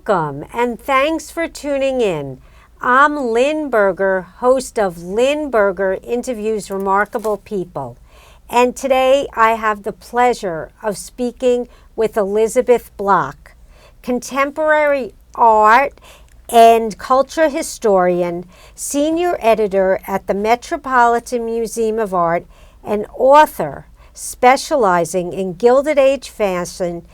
Welcome, and thanks for tuning in. I'm Lynn Berger, host of Lynn Berger Interviews Remarkable People. And today I have the pleasure of speaking with Eilzabeth Block, contemporary art and culture historian, senior editor at the Metropolitan Museum of Art, and author specializing in Gilded Age fashion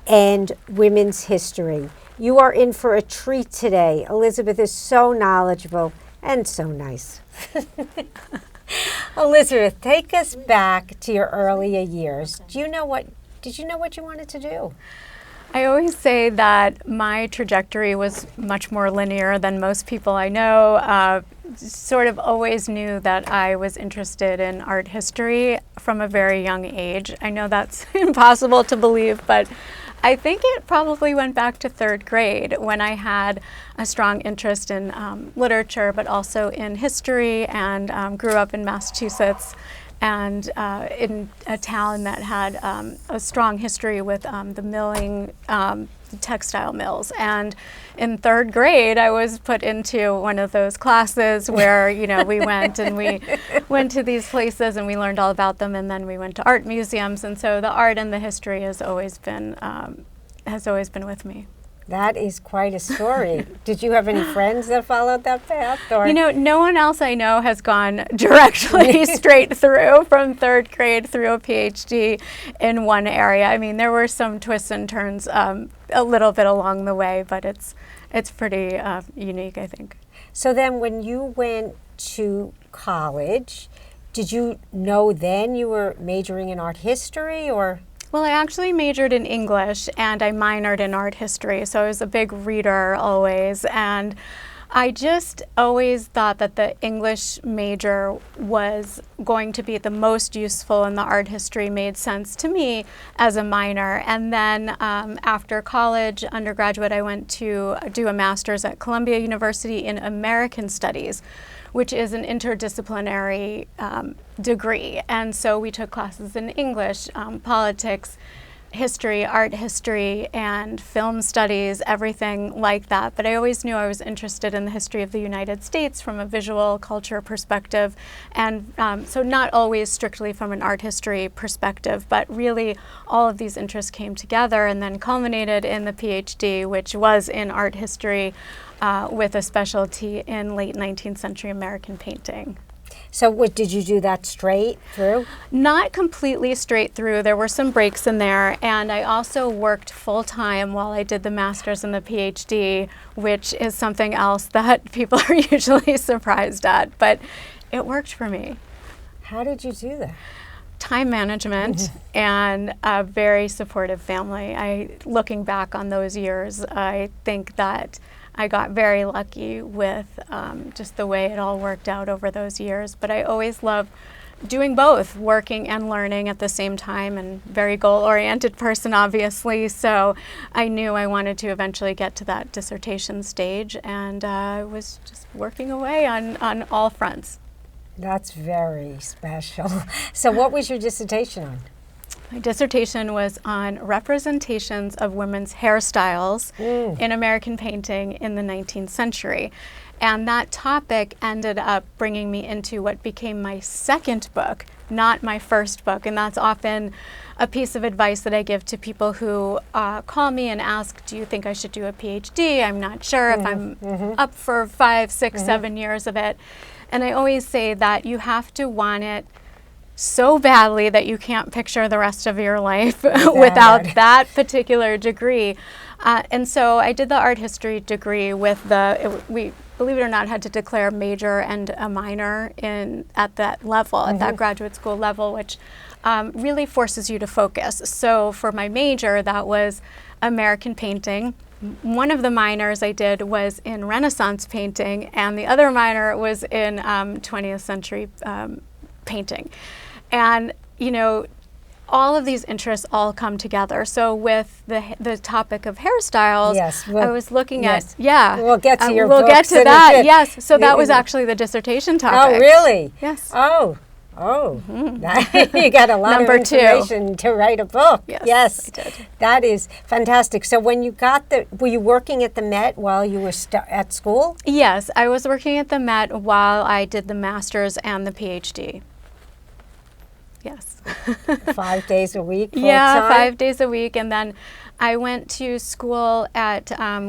and women's history. You are in for a treat today. Eilzabeth is so knowledgeable and so nice. Eilzabeth, take us back to your earlier years. Did you know what you wanted to do? I always say that my trajectory was much more linear than most people I know. Sort of always knew that I was interested in art history from a very young age. I know that's impossible to believe, but I think it probably went back to third grade when I had a strong interest in literature, but also in history, and grew up in Massachusetts and in a town that had a strong history with the milling, textile mills. And in third grade, I was put into one of those classes where, we went and we went to these places and we learned all about them, and then we went to art museums. And so the art and the history has always been with me. That is quite a story. Did you have any friends that followed that path? Or? No one else I know has gone directly straight through from third grade through a PhD in one area. I mean, there were some twists and turns a little bit along the way, but it's pretty unique, I think. So then when you went to college, did you know then you were majoring in art history, or? Well, I actually majored in English and I minored in art history, so I was a big reader always, and I just always thought that the English major was going to be the most useful, and the art history made sense to me as a minor. And then after college, undergraduate, I went to do a master's at Columbia University in American Studies, which is an interdisciplinary degree. And so we took classes in English, politics, history, art history, and film studies, everything like that. But I always knew I was interested in the history of the United States from a visual culture perspective. And so not always strictly from an art history perspective, but really all of these interests came together and then culminated in the PhD, which was in art history, with a specialty in late 19th century American painting. So did you do that straight through? Not completely straight through. There were some breaks in there, and I also worked full-time while I did the master's and the PhD, which is something else that people are usually surprised at, but it worked for me. How did you do that? Time management and a very supportive family. Looking back on those years, I think that I got very lucky with just the way it all worked out over those years. But I always loved doing both, working and learning at the same time, and very goal-oriented person, obviously. So I knew I wanted to eventually get to that dissertation stage, and I was just working away on all fronts. That's very special. So what was your dissertation on? My dissertation was on representations of women's hairstyles in American painting in the 19th century. And that topic ended up bringing me into what became my second book, not my first book. And that's often a piece of advice that I give to people who call me and ask, do you think I should do a PhD? I'm not sure if I'm up for 5, 6, 7 years of it. And I always say that you have to want it so badly that you can't picture the rest of your life without that particular degree. And so I did the art history degree with we, believe it or not, had to declare major and a minor at that level, at that graduate school level, which really forces you to focus. So for my major, that was American painting. One of the minors I did was in Renaissance painting, and the other minor was in 20th century painting. And, all of these interests all come together. So with the topic of hairstyles, I was looking at, We'll get to your We'll get to that, yes. So that was actually the dissertation topic. Oh, really? Yes. Oh, Oh, you got a lot of information to write a book. Yes, I did. That is fantastic. So when you were you working at the Met while you were at school? Yes, I was working at the Met while I did the master's and the PhD. Yes. 5 days a week, full Yeah, time? 5 days a week. And then I went to school at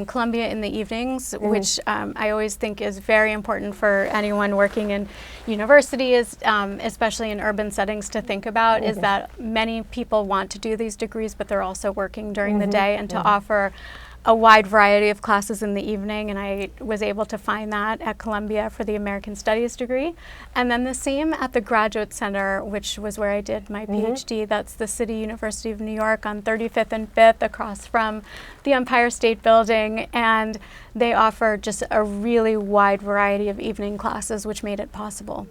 Columbia in the evenings, which I always think is very important for anyone working in universities, especially in urban settings, to think about, is that many people want to do these degrees, but they're also working during the day, and to offer a wide variety of classes in the evening, and I was able to find that at Columbia for the American Studies degree. And then the same at the Graduate Center, which was where I did my PhD. That's the City University of New York on 35th and 5th, across from the Empire State Building, and they offer just a really wide variety of evening classes, which made it possible.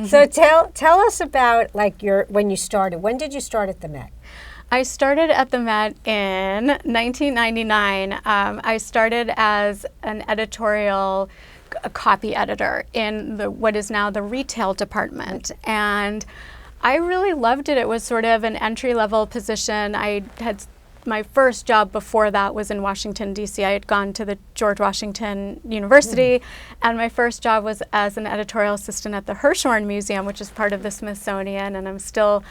So tell us about when you started. When did you start at the Met? I started at the Met in 1999. I started as an editorial copy editor in what is now the retail department. And I really loved it. It was sort of an entry-level position. My first job before that was in Washington, D.C. I had gone to the George Washington University, and my first job was as an editorial assistant at the Hirshhorn Museum, which is part of the Smithsonian, and I'm still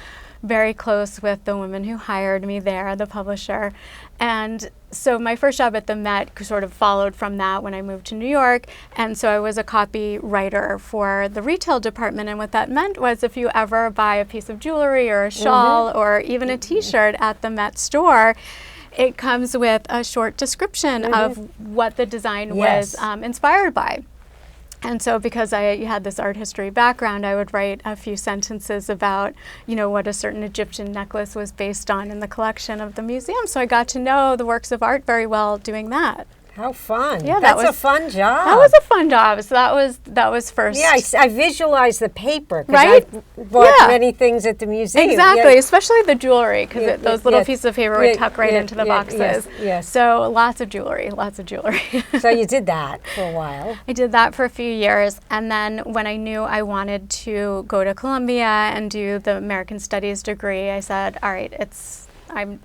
very close with the woman who hired me there, the publisher. And so my first job at the Met sort of followed from that when I moved to New York. And so I was a copywriter for the retail department. And what that meant was if you ever buy a piece of jewelry or a shawl or even a T-shirt at the Met store, it comes with a short description of what the design was inspired by. And so because I had this art history background, I would write a few sentences about, what a certain Egyptian necklace was based on in the collection of the museum. So I got to know the works of art very well doing that. How fun. Yeah, That's a fun job. That was a fun job. So that was first. Yeah, I visualized the paper because right? I bought many things at the museum. Exactly, especially the jewelry, because those little pieces of paper would tuck right into the boxes. Yes. So lots of jewelry. So you did that for a while. I did that for a few years, and then when I knew I wanted to go to Columbia and do the American Studies degree, I said, all right,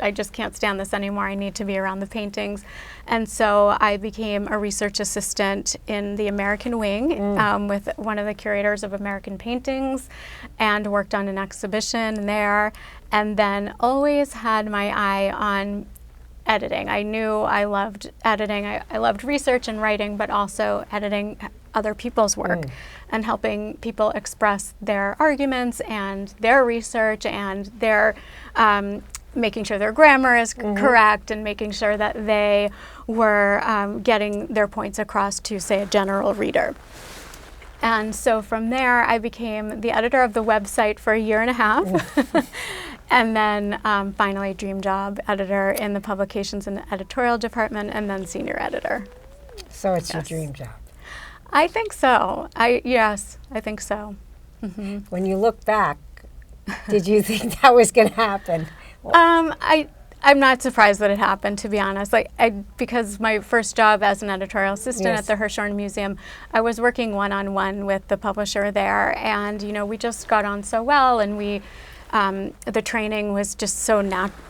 I just can't stand this anymore. I need to be around the paintings. And so I became a research assistant in the American Wing with one of the curators of American paintings, and worked on an exhibition there, and then always had my eye on editing. I knew I loved editing. I loved research and writing, but also editing other people's work and helping people express their arguments and their research and their making sure their grammar is correct, and making sure that they were getting their points across to, say, a general reader. And so from there, I became the editor of the website for a year and a half. And then finally dream job editor in the Publications and Editorial Department, and then senior editor. So it's your dream job. I think so. Yes, I think so. When you look back, did you think that was going to happen? I'm not surprised that it happened, to be honest. Because my first job as an editorial assistant at the Hirshhorn Museum, I was working one-on-one with the publisher there, and we just got on so well, and the training was just so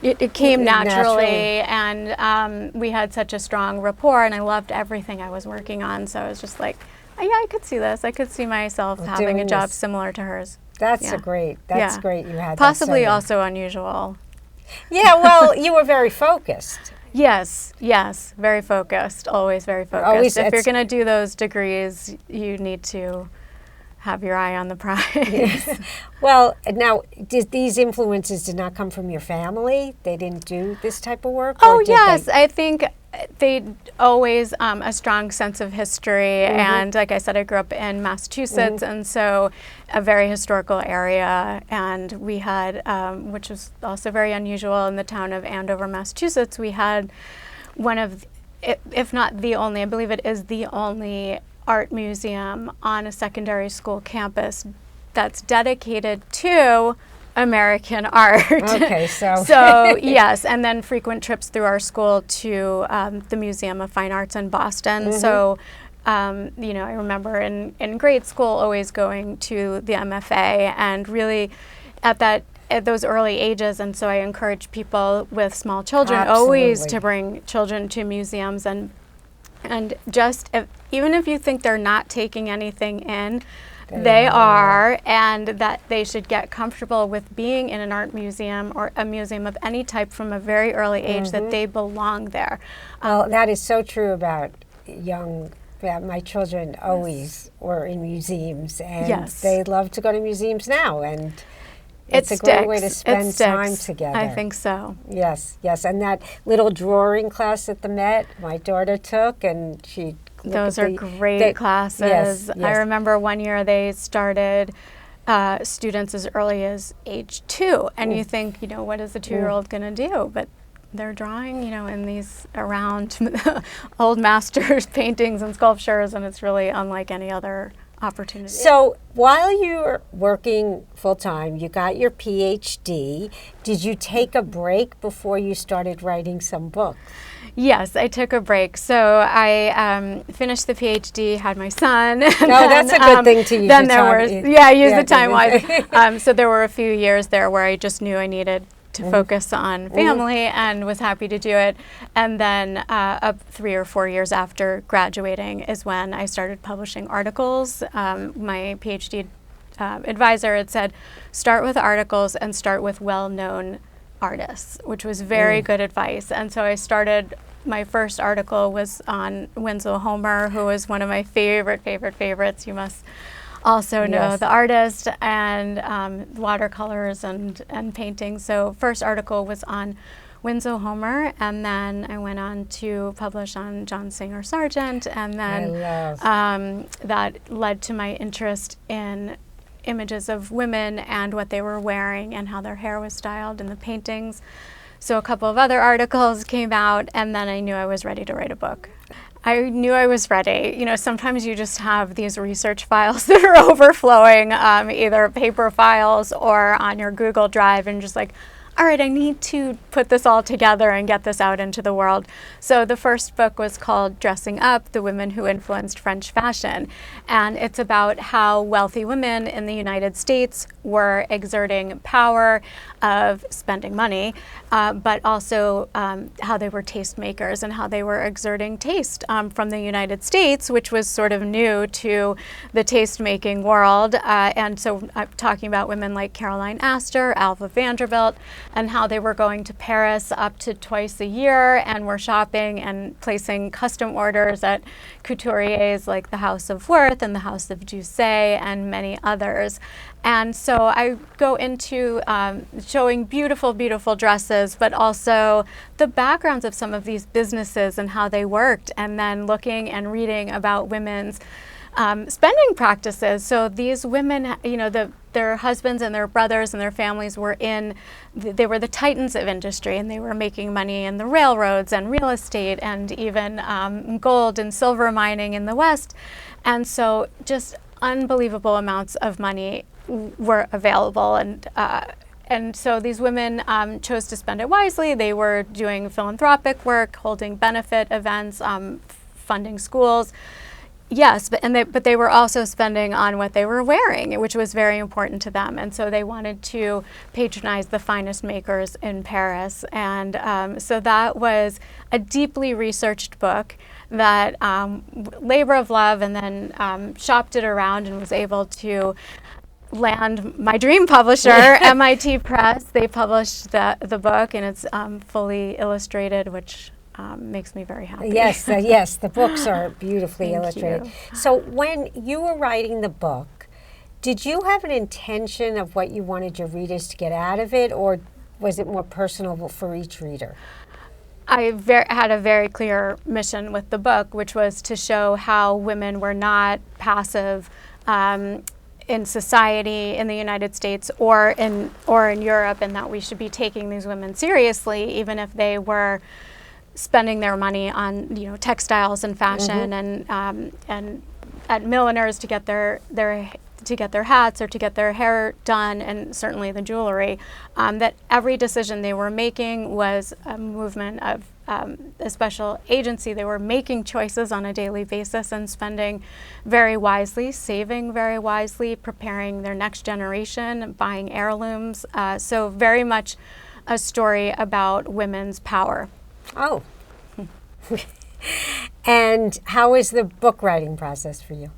it came naturally, and we had such a strong rapport, and I loved everything I was working on. So I was just like, yeah, I could see this. I could see myself having a job similar to hers. That's great. That's great. You had possibly also unusual. Yeah, well, you were very focused. Yes, very focused, always very focused. If you're going to do those degrees, you need to have your eye on the prize. Well, now, these influences did not come from your family? They didn't do this type of work? Oh, yes. I think they always a strong sense of history. And like I said, I grew up in Massachusetts, and so a very historical area. And we had, which was also very unusual in the town of Andover, Massachusetts, we had one of, if not the only, I believe it is the only art museum on a secondary school campus that's dedicated to American art. Okay, so. So, yes, and then frequent trips through our school to the Museum of Fine Arts in Boston. So I remember in grade school always going to the MFA and really at those early ages, and so I encourage people with small children always to bring children to museums and just even if you think they're not taking anything in, they are, and that they should get comfortable with being in an art museum or a museum of any type from a very early age, that they belong there. Well, that is so true about my children always were in museums, and they love to go to museums now, and it's a great way to spend time together. I think so. Yes, and that little drawing class at the Met, my daughter took, and she... Those are great classes. Yes. I remember one year they started students as early as age 2, and you think, what is a 2-year-old going to do? But they're drawing, in these around old masters' paintings and sculptures, and it's really unlike any other opportunity. So while you were working full-time, you got your PhD. Did you take a break before you started writing some books? Yes, I took a break. So I finished the PhD, had my son. That's a good thing to use then the time. Use the time wisely. So there were a few years there where I just knew I needed to focus on family and was happy to do it. And then 3 or 4 years after graduating is when I started publishing articles. My PhD advisor had said, start with articles and start with well-known artists, which was very good advice. And so I started, my first article was on Winslow Homer, who was one of my favorites. You must also know the artist, and watercolors and paintings. So first article was on Winslow Homer, and then I went on to publish on John Singer Sargent, and then that led to my interest in images of women and what they were wearing and how their hair was styled in the paintings. So a couple of other articles came out, and then I knew I was ready to write a book. I knew I was ready. Sometimes you just have these research files that are overflowing, either paper files or on your Google Drive, and just like, all right, I need to put this all together and get this out into the world. So the first book was called Dressing Up, The Women Who Influenced French Fashion. And it's about how wealthy women in the United States were exerting power of spending money, but also how they were tastemakers and how they were exerting taste from the United States, which was sort of new to the taste-making world. And so I'm talking about women like Caroline Astor, Alva Vanderbilt, and how they were going to Paris up to twice a year and were shopping and placing custom orders at couturiers like the House of Worth and the House of Doucet and many others. And so I go into showing beautiful, beautiful dresses, but also the backgrounds of some of these businesses and how they worked, and then looking and reading about women's spending practices. So these women, their husbands and their brothers and their families were they were the titans of industry, and they were making money in the railroads and real estate and even gold and silver mining in the West. And so just unbelievable amounts of money were available, and so these women chose to spend it wisely. They were doing philanthropic work, holding benefit events, funding schools. Yes, but they were also spending on what they were wearing, which was very important to them. And so they wanted to patronize the finest makers in Paris. And so that was a deeply researched book that labor of love, and then shopped it around and was able to land my dream publisher, MIT Press. They published the book, and it's fully illustrated, which makes me very happy. Yes, the books are beautifully illustrated. You. So when you were writing the book, did you have an intention of what you wanted your readers to get out of it, or was it more personal for each reader? I had a very clear mission with the book, which was to show how women were not passive in society in the United States or in Europe, and that we should be taking these women seriously, even if they were spending their money on textiles and fashion, and at milliners to get their hats or to get their hair done, and certainly the jewelry. That every decision they were making was a movement of a special agency. They were making choices on a daily basis and spending very wisely, saving very wisely, preparing their next generation, buying heirlooms. So very much a story about women's power. Oh. And how is the book writing process for you?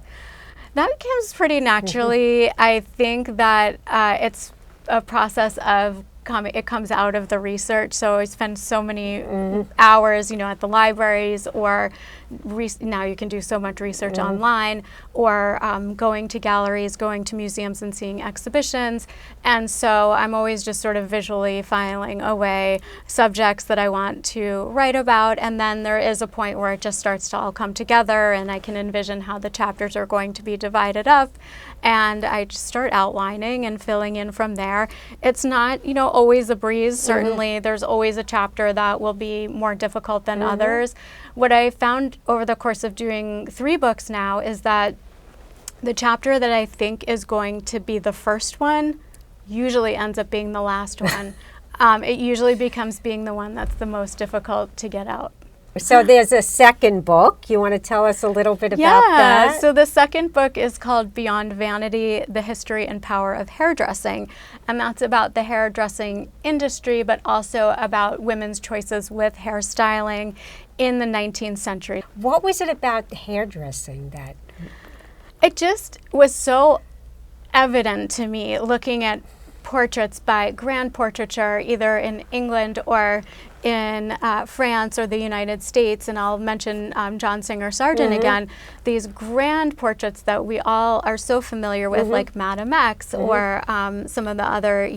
That comes pretty naturally. I think that it's a process of it comes out of the research. So I spend so many hours, at the libraries, or now you can do so much research online, or going to galleries, going to museums and seeing exhibitions. And so I'm always just sort of visually filing away subjects that I want to write about. And then there is a point where it just starts to all come together, and I can envision how the chapters are going to be divided up. And I just start outlining and filling in from there. It's not, always a breeze. Certainly, there's always a chapter that will be more difficult than others. What I found over the course of doing 3 books now is that the chapter that I think is going to be the first one usually ends up being the last one. It usually becomes being the one that's the most difficult to get out. So there's a second book. You want to tell us a little bit about that? So the second book is called Beyond Vanity, The History and Power of Hairdressing. And that's about the hairdressing industry, but also about women's choices with hairstyling in the 19th century. What was it about hairdressing that? It just was so evident to me looking at portraits by grand portraiture, either in England or in France or the United States, and I'll mention John Singer Sargent again, these grand portraits that we all are so familiar with, like Madame X or some of the other,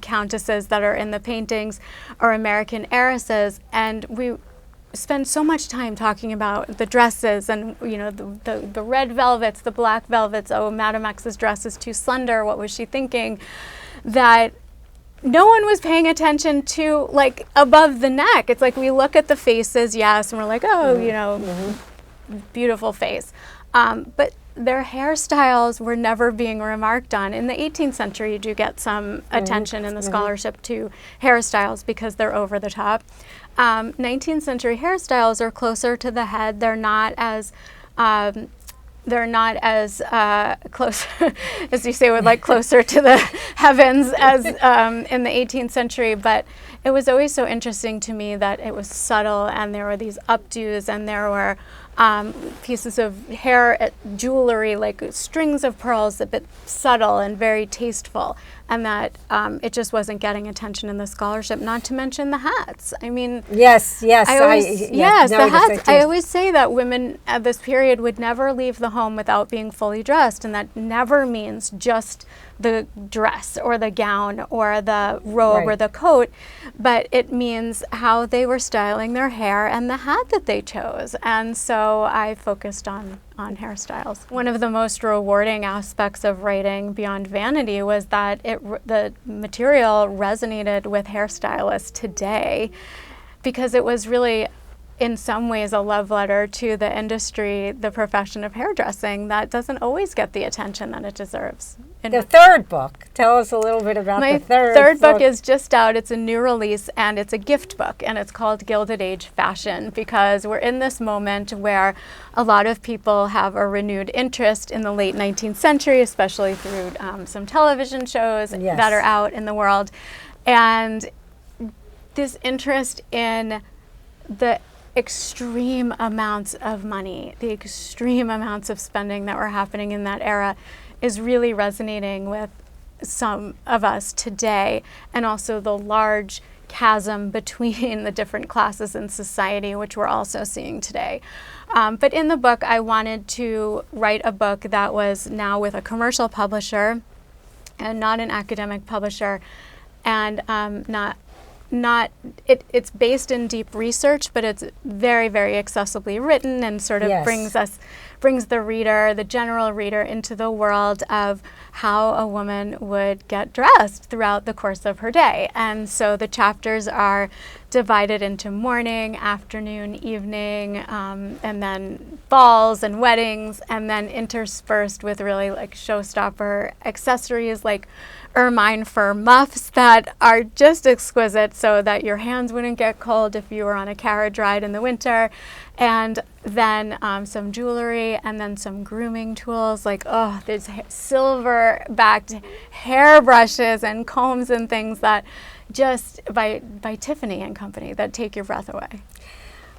countesses that are in the paintings, or American heiresses. And we spend so much time talking about the dresses and, the red velvets, the black velvets. Oh, Madame X's dress is too slender. What was she thinking? That no one was paying attention to, like, above the neck. It's like we look at the faces, yes, and we're like, oh, beautiful face. But their hairstyles were never being remarked on. In the 18th century, you do get some attention in the scholarship to hairstyles because they're over the top. 19th century hairstyles are closer to the head. They're not as close, as you say, closer to the heavens as in the 18th century. But it was always so interesting to me that it was subtle, and there were these updos, and there were pieces of hair jewelry, like strings of pearls, a bit subtle and very tasteful, and that it just wasn't getting attention in the scholarship. Not to mention the hats. I mean, yes, the hats. I always say that women at this period would never leave the home without being fully dressed, and that never means just the dress or the gown or the robe or the coat, but it means how they were styling their hair and the hat that they chose. And so I focused on hairstyles. One of the most rewarding aspects of writing Beyond Vanity was that the material resonated with hairstylists today, because it was really, in some ways, a love letter to the industry, the profession of hairdressing, that doesn't always get the attention that it deserves. The third book. Tell us a little bit about the third book. My third book is just out. It's a new release, and it's a gift book, and it's called Gilded Age Fashion, because we're in this moment where a lot of people have a renewed interest in the late 19th century, especially through some television shows that are out in the world. And this interest in the extreme amounts of money, the extreme amounts of spending that were happening in that era is really resonating with some of us today, and also the large chasm between the different classes in society, which we're also seeing today. But in the book, I wanted to write a book that was now with a commercial publisher and not an academic publisher, and it's based in deep research, but it's very, very accessibly written, and sort of brings the reader, the general reader, into the world of how a woman would get dressed throughout the course of her day. And so the chapters are divided into morning, afternoon, evening, and then balls and weddings, and then interspersed with really like showstopper accessories like ermine fur muffs that are just exquisite so that your hands wouldn't get cold if you were on a carriage ride in the winter. And then some jewelry, and then some grooming tools, like, oh, there's silver-backed hairbrushes and combs and things that just by Tiffany and Company that take your breath away.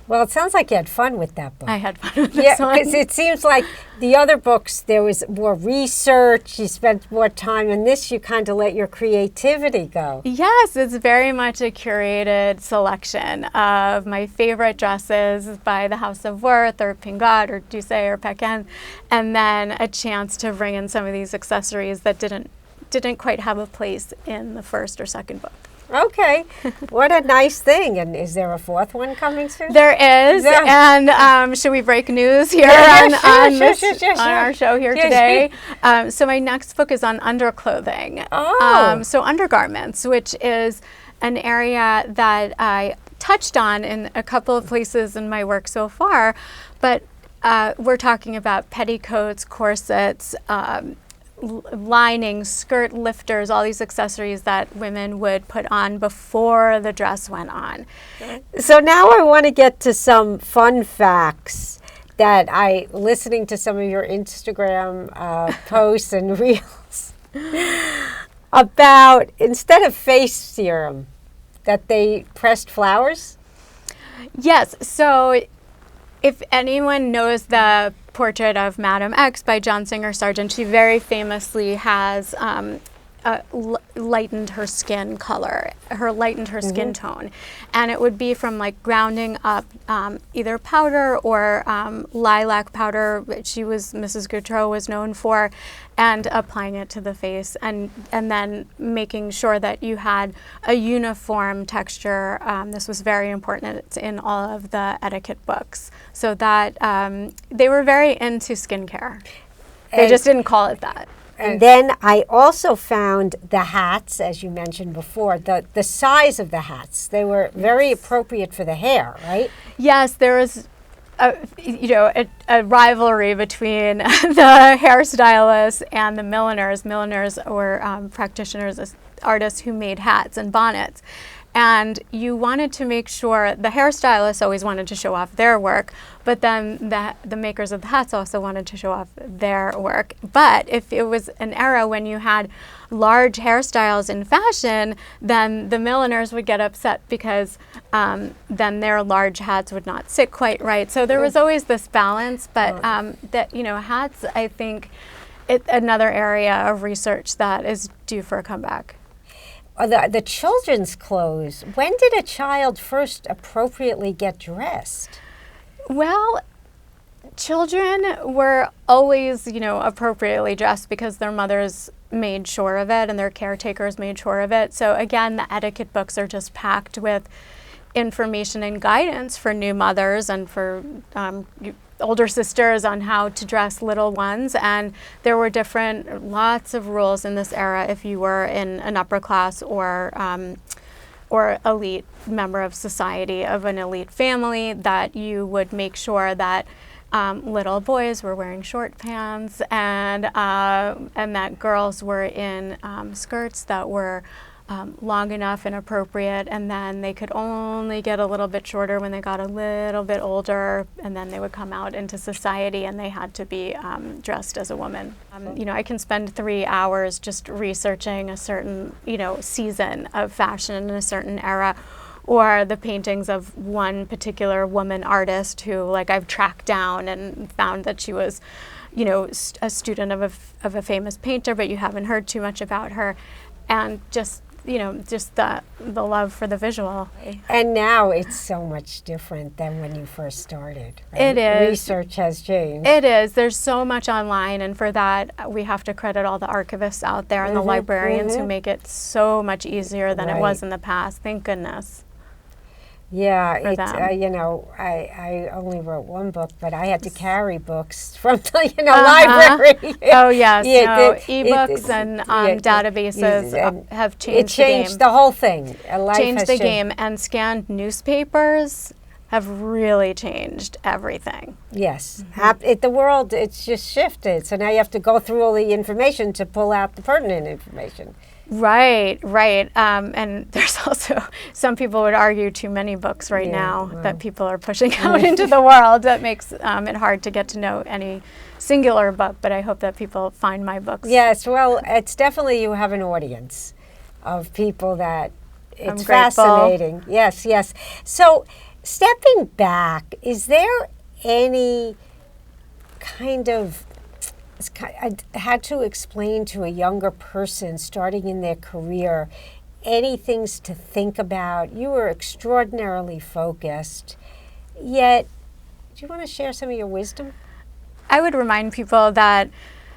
Well, it sounds like you had fun with that book. I had fun with this one. Because it seems like the other books, there was more research, you spent more time, and this you kind of let your creativity go. Yes, it's very much a curated selection of my favorite dresses by the House of Worth or Pingot or Doucet or Pekin, and then a chance to bring in some of these accessories that didn't quite have a place in the first or second book. Okay, what a nice thing. And is there a fourth one coming soon? There is, and should we break news here on our show here today? So my next book is on underclothing, so undergarments, which is an area that I touched on in a couple of places in my work so far, but we're talking about petticoats, corsets, linings, skirt lifters, all these accessories that women would put on before the dress went on. So now I want to get to some fun facts that listening to some of your Instagram posts and reels about, instead of face serum, that they pressed flowers? Yes, so if anyone knows the portrait of Madame X by John Singer Sargent, she very famously has lightened her skin color, lightened her skin tone. And it would be from like grounding up either powder or lilac powder, which Mrs. Gautreau was known for, and applying it to the face, and then making sure that you had a uniform texture. This was very important. It's in all of the etiquette books. So that they were very into skincare. They just didn't call it that. And then I also found the hats, as you mentioned before, the size of the hats. They were very appropriate for the hair, right? Yes, there was a rivalry between the hairstylists and the milliners. Milliners were practitioners, artists who made hats and bonnets. And you wanted to make sure, the hairstylists always wanted to show off their work, but then the makers of the hats also wanted to show off their work. But if it was an era when you had large hairstyles in fashion, then the milliners would get upset because then their large hats would not sit quite right. So there was always this balance, but hats, I think, another area of research that is due for a comeback. The children's clothes, when did a child first appropriately get dressed? Well, children were always, appropriately dressed because their mothers made sure of it and their caretakers made sure of it. So again, the etiquette books are just packed with information and guidance for new mothers and for older sisters on how to dress little ones. And there were lots of rules in this era if you were in an upper class or elite member of society, of an elite family, that you would make sure that little boys were wearing short pants and that girls were in skirts that were long enough and appropriate, and then they could only get a little bit shorter when they got a little bit older, and then they would come out into society and they had to be dressed as a woman. I can spend 3 hours just researching a certain season of fashion in a certain era, or the paintings of one particular woman artist who I've tracked down and found that she was a student of a famous painter, but you haven't heard too much about her, and just the love for the visual. And now it's so much different than when you first started, right? It is. Research has changed. It is. There's so much online, and for that we have to credit all the archivists out there and the librarians who make it so much easier than it was in the past. Thank goodness. Yeah, it's, I only wrote one book, but I had to carry books from the library. Oh, yes. E-books and databases have changed the game. It changed the whole thing. Changed the game, and scanned newspapers have really changed everything. Yes. The world, it's just shifted. So now you have to go through all the information to pull out the pertinent information. Right, right. And there's also, some people would argue, too many books right now that people are pushing out into the world. That makes it hard to get to know any singular book, but I hope that people find my books. Yes, well, it's definitely, you have an audience of people that it's I'm grateful. fascinating. Yes, yes. So, stepping back, is there any kind of, I had to explain to a younger person starting in their career any things to think about? You were extraordinarily focused, yet, do you want to share some of your wisdom? I would remind people that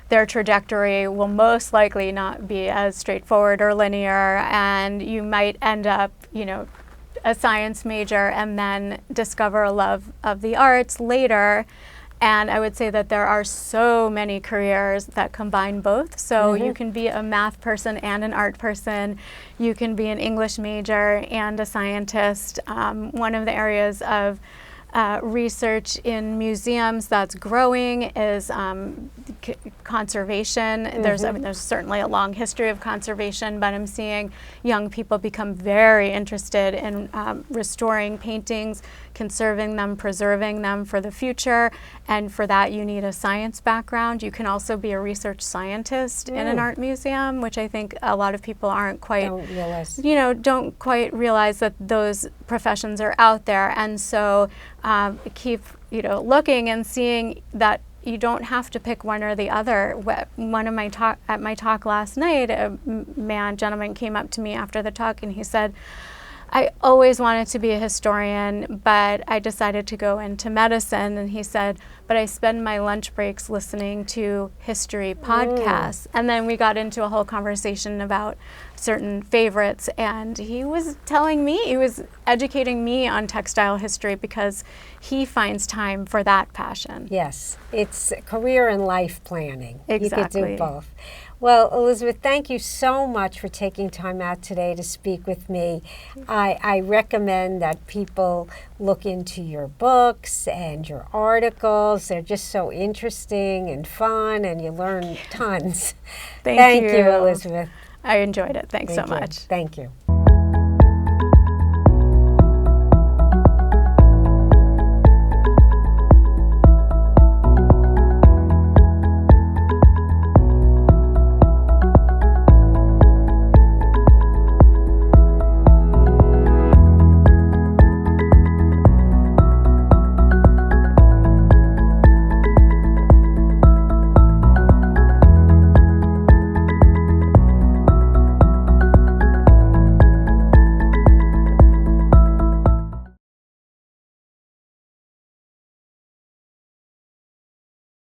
their trajectory will most likely not be as straightforward or linear, and you might end up, a science major and then discover a love of the arts later. And I would say that there are so many careers that combine both. So you can be a math person and an art person. You can be an English major and a scientist. One of the areas of research in museums that's growing is conservation. There's certainly a long history of conservation, but I'm seeing young people become very interested in restoring paintings, conserving them, preserving them for the future, and for that you need a science background. You can also be a research scientist in an art museum, which I think a lot of people aren't quite, don't quite realize that those professions are out there. And so keep, looking and seeing that you don't have to pick one or the other. At my talk last night, a gentleman came up to me after the talk and he said, I always wanted to be a historian, but I decided to go into medicine. And he said, but I spend my lunch breaks listening to history podcasts. And then we got into a whole conversation about certain favorites. And he was telling me, he was educating me on textile history because he finds time for that passion. Yes, it's career and life planning. Exactly. You could do both. Well, Eilzabeth, thank you so much for taking time out today to speak with me. I recommend that people look into your books and your articles. They're just so interesting and fun, and you learn tons. Thank you, you, Eilzabeth. I enjoyed it. Thanks so much. Thank you.